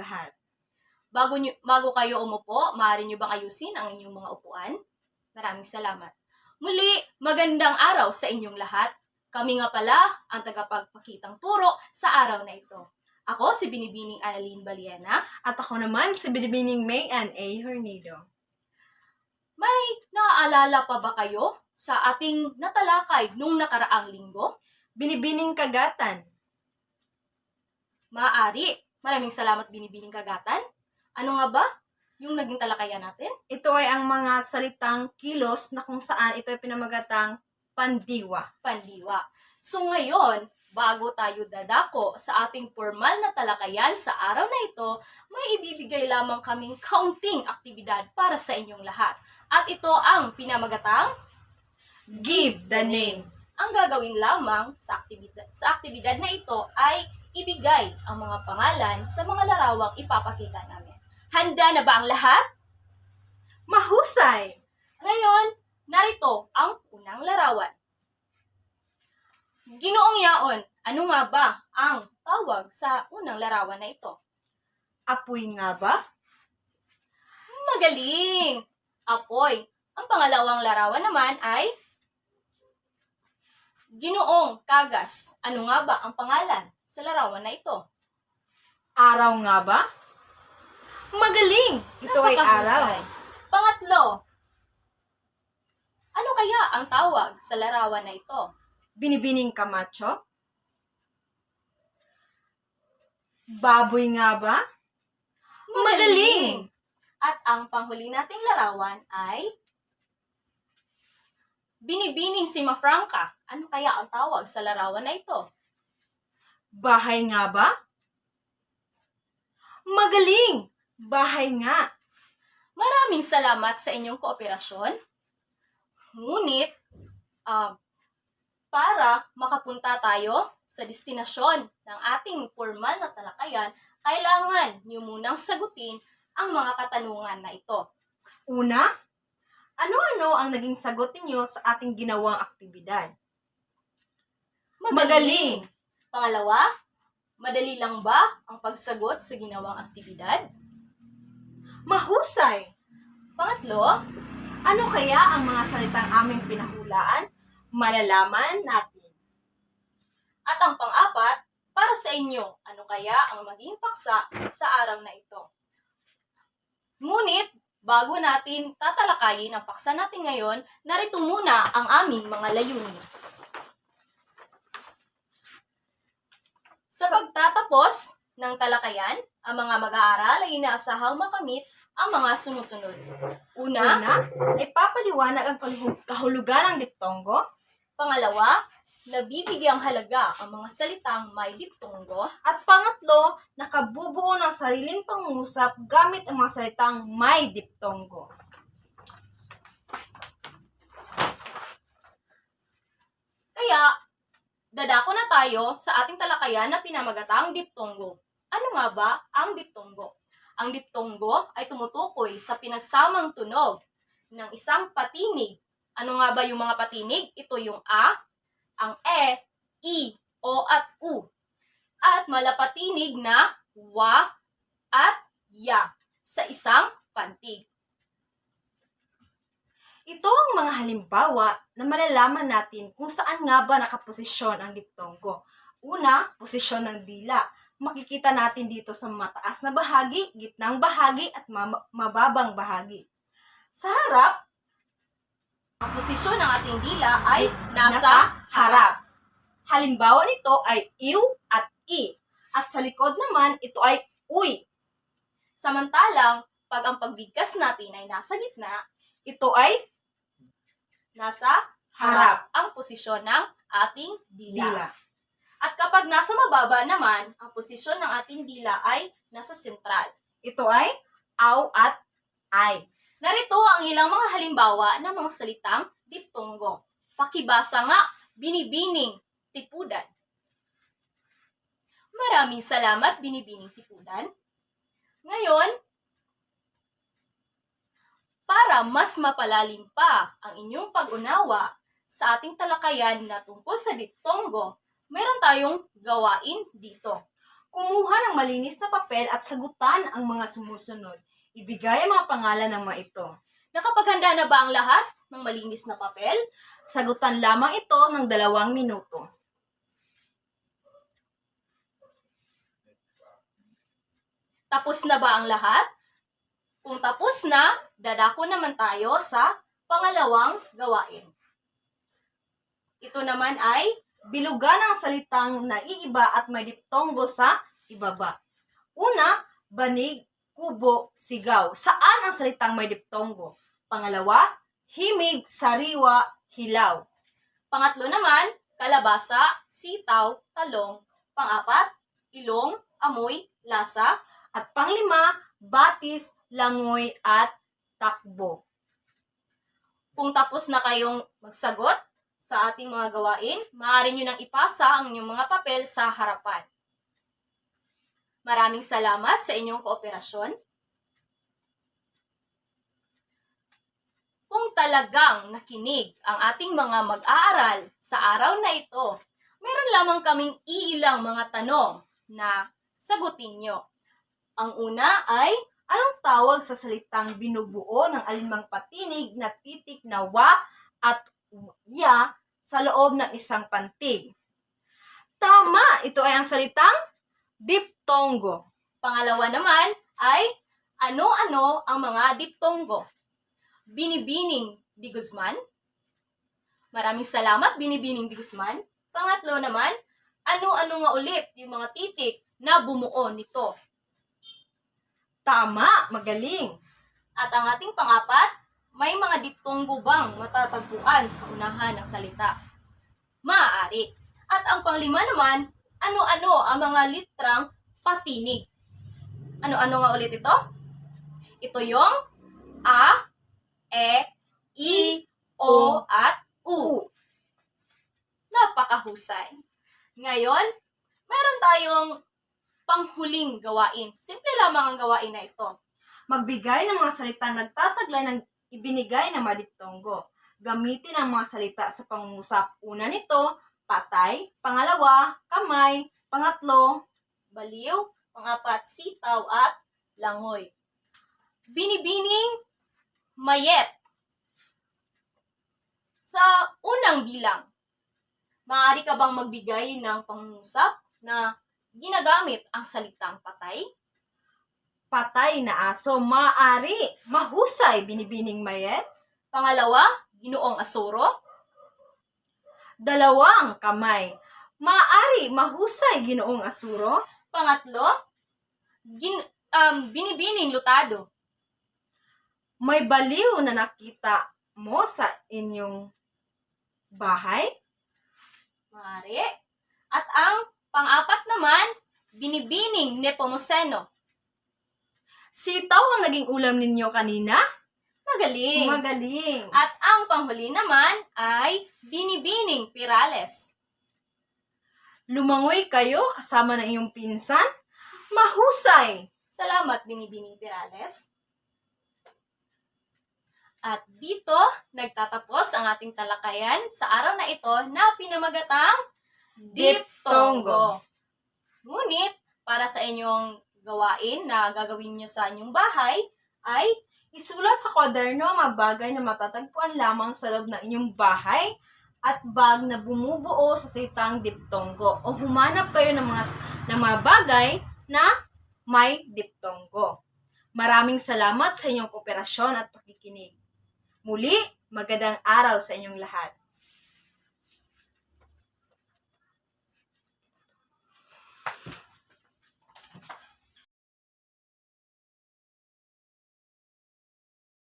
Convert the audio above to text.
lahat. Bago kayo umupo, maaari nyo bang ayusin ang inyong mga upuan? Maraming salamat. Muli, magandang araw sa inyong lahat. Kami nga pala ang tagapagpakitang turo sa araw na ito. Ako si Binibining Annalyn Baliena. At ako naman si Binibining May Ann A. Hornido. May naaalala pa ba kayo sa ating natalakay nung nakaraang linggo? Binibining Kagatan. Maaari. Maraming salamat, Binibining Kagatan. Ano nga ba yung naging talakayan natin? Ito ay ang mga salitang kilos na kung saan ito ay pinamagatang pandiwa. Pandiwa. So ngayon, bago tayo dadako sa ating formal na talakayan sa araw na ito, may ibibigay lamang kaming kaunting aktibidad para sa inyong lahat. At ito ang pinamagatang Give the name. ang gagawin lamang sa aktibidad na ito ay ibigay ang mga pangalan sa mga larawang ipapakita namin. Handa na ba ang lahat? Mahusay! Ngayon, narito ang unang larawan. Ginoong Yaon, ano nga ba ang tawag sa unang larawan na ito? Apoy nga ba? Magaling! Apoy. Ang pangalawang larawan naman ay Ginoong Kagas. Ano nga ba ang pangalan sa larawan na ito? Araw nga ba? Magaling! Ito ay araw. Napakahusay. Pangatlo, ano kaya ang tawag sa larawan na ito? Binibining Camacho? Baboy nga ba? Magaling! At ang panghuli nating larawan ay Binibining Simafranca. Ano kaya ang tawag sa larawan na ito? Bahay nga ba? Magaling! Bahay nga. Maraming salamat sa inyong kooperasyon. Ngunit, para makapunta tayo sa destinasyon ng ating formal na talakayan, kailangan niyo munang sagutin ang mga katanungan na ito. Una, ano-ano ang naging sagot ninyo sa ating ginawang aktibidad? Magaling! Pangalawa, madali lang ba ang pagsagot sa ginawang aktibidad? Mahusay! Pangatlo, Ano kaya ang mga salitang aming pinahulaan? Malalaman natin. at ang pang-apat, para sa inyo, ano kaya ang maging paksa sa araw na ito? Ngunit, bago natin tatalakayin ang paksa natin ngayon, narito muna ang aming mga layunin. Sa pagtatapos ng talakayan, ang mga mag-aaral ay inaasahang makamit ang mga sumusunod. Una, Una, ipapaliwanag ang kahulugan ng diptongo. pangalawa, nabibigyang halaga ang mga salitang may diptongo. At pangatlo, nakabubuo ng sariling pangungusap gamit ang mga salitang may diptongo. Kaya, dadako na tayo sa ating talakayan na pinamagatang diptongo. Ano nga ba ang diptongo? Ang diptongo ay tumutukoy sa pinagsamang tunog ng isang patinig. Ano nga ba yung mga patinig? Ito yung A, ang E, I, O at U. At malapatinig na wa at ya sa isang pantig. Ito ang mga halimbawa na malalaman natin kung saan nga ba nakaposisyon ang diptongo. Una, posisyon ng dila. Makikita natin dito sa mataas na bahagi, gitnang bahagi, at mababang bahagi. Sa harap, Ang posisyon ng ating dila ay nasa harap. Halimbawa nito ay iw at i. At sa likod naman, ito ay uy. Samantalang, pag ang pagbigkas natin ay nasa gitna, Ito ay nasa harap. ang posisyon ng ating dila. Dila. At kapag nasa mababa naman, ang posisyon ng ating dila ay nasa sentral. Ito ay aw at ay. Narito ang ilang mga halimbawa ng mga salitang diptongo. Pakibasa nga, Binibining Tipudan. Maraming salamat, Binibining Tipudan. Ngayon, para mas mapalalim pa ang inyong pag-unawa sa ating talakayan na tungkol sa diptongo, meron tayong gawain dito. Kumuha ng malinis na papel at sagutan ang mga sumusunod. Ibigay ang mga pangalan ng mga ito. Nakapaghanda na ba ang lahat ng malinis na papel? Sagutan lamang ito ng 2 minuto. Tapos na ba ang lahat? Kung tapos na, dadako naman tayo sa pangalawang gawain. Ito naman ay Bilugan ang salitang naiiba at may diptonggo sa ibaba. Una, banig, kubo, sigaw. Saan ang salitang may diptonggo? Pangalawa, himig, sariwa, hilaw. pangatlo naman, kalabasa, sitaw, talong. Pang-apat, ilong, amoy, lasa. At panglima, batis, langoy, at takbo. Kung tapos na kayong magsagot sa ating mga gawain, maaari nyo nang ipasa ang inyong mga papel sa harapan. Maraming salamat sa inyong kooperasyon. Kung talagang nakinig ang ating mga mag-aaral sa araw na ito, meron lamang kaming iilang mga tanong na sagutin nyo. Ang una ay, Anong tawag sa salitang binubuo ng alinmang patinig na titik na wa at ya sa loob ng isang pantig? Tama! Ito ay ang salitang diptonggo. pangalawa naman ay, ano-ano ang mga diptonggo? Binibining Di Guzman. Maraming salamat, Binibining Di Guzman. Pangatlo naman, ano-ano nga ulit yung mga titik na bumuo nito? Tama! Magaling! At ang ating pangapat, may mga diptonggo bang matatagpuan sa unahan ng salita? Maaari. At ang panglima naman, ano-ano ang mga litrang patinig? Ano-ano nga ulit ito? Ito yung A, E, I, O, at U. Napakahusay. Ngayon, meron tayong panghuling gawain. Simple lamang ang gawain na ito. Magbigay ng mga salitang nagtataglay ng ibinigay na madiptonggo. Gamitin ang mga salita sa pangungusap. Una nito, patay. Pangalawa, kamay. Pangatlo, Baliw, pangapat, sitaw, at langoy. Binibining mayet. Sa unang bilang, maaari ka bang magbigay ng pangungusap na ginagamit ang salitang patay? patay na aso. Maari. Mahusay, binibining mayet. Pangalawa, ginoong asuro. Dalawang kamay. Maari. Mahusay, ginoong asuro. Pangatlo, binibining lutado. May baliw na nakita mo sa inyong bahay. Maaari. At ang pang-apat naman, binibining nepomuceno. Sitaw ang naging ulam ninyo kanina? Magaling. Magaling. At ang panghuli naman ay binibining pirales. Lumangoy kayo kasama ng iyong pinsan? Mahusay. Salamat, binibining pirales. At dito, nagtatapos ang ating talakayan sa araw na ito na pinamagatang Diptonggo. Ngunit, para sa inyong gawain na gagawin nyo sa inyong bahay, ay Isulat sa kwaderno ang mga bagay na matatagpuan lamang sa loob ng inyong bahay at bag na bumubuo sa salitang diptonggo. O humanap kayo ng mga bagay na may diptonggo. Maraming salamat sa inyong kooperasyon at pakikinig. Muli, magandang araw sa inyong lahat.